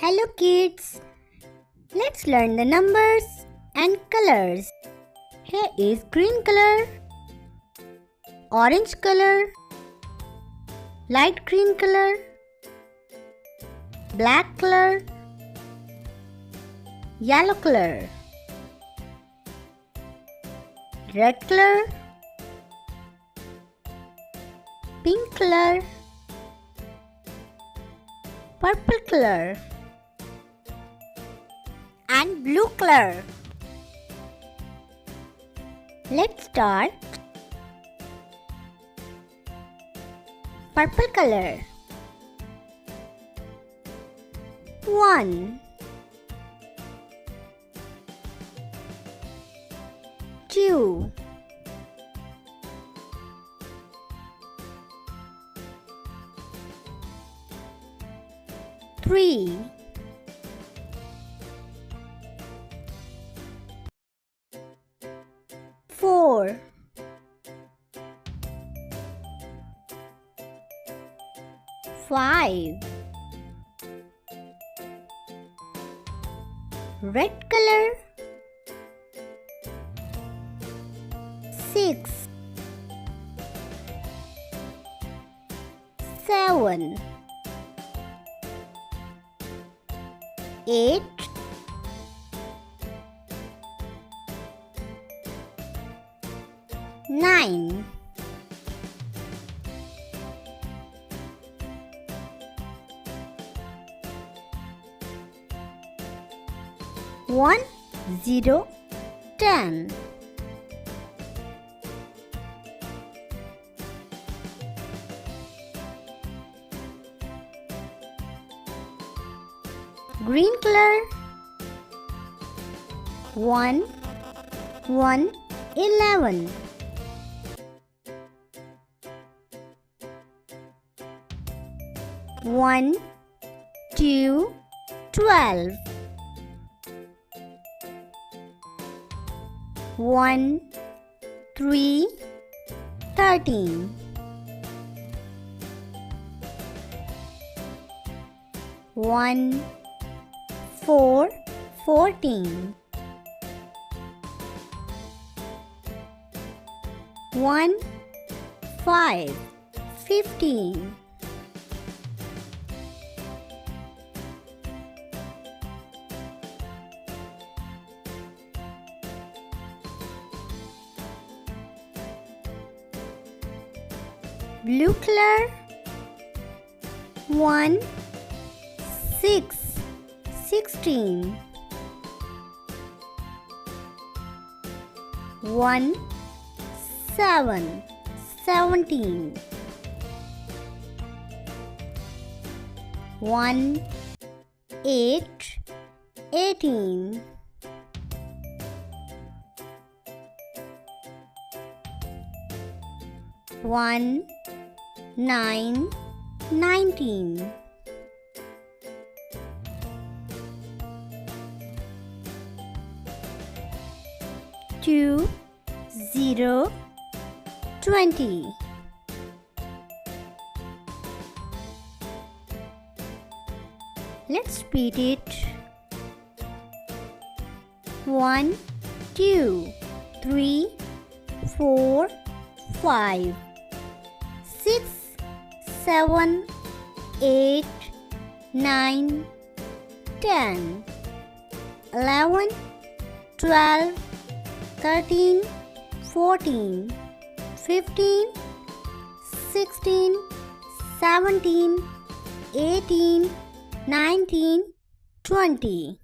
Hello kids, let's learn the numbers and colors. Here is green color, orange color, light green color, black color, yellow color, red color, pink color, purple color and blue color. Let's start. Purple color. 1 2 3 4 5 red color 6 7 8 9 1 0 10 green color 1 1 11 1 2 12 1 3 13 1 4 14 1 5 15 blue color 1 6 16 1 7 17 1 8 18 1 9 19 2 0 20 Let's repeat it. 1 2 3 4 5 6 7 8 9 10 11 12 13 14 15 16 17 18 19 20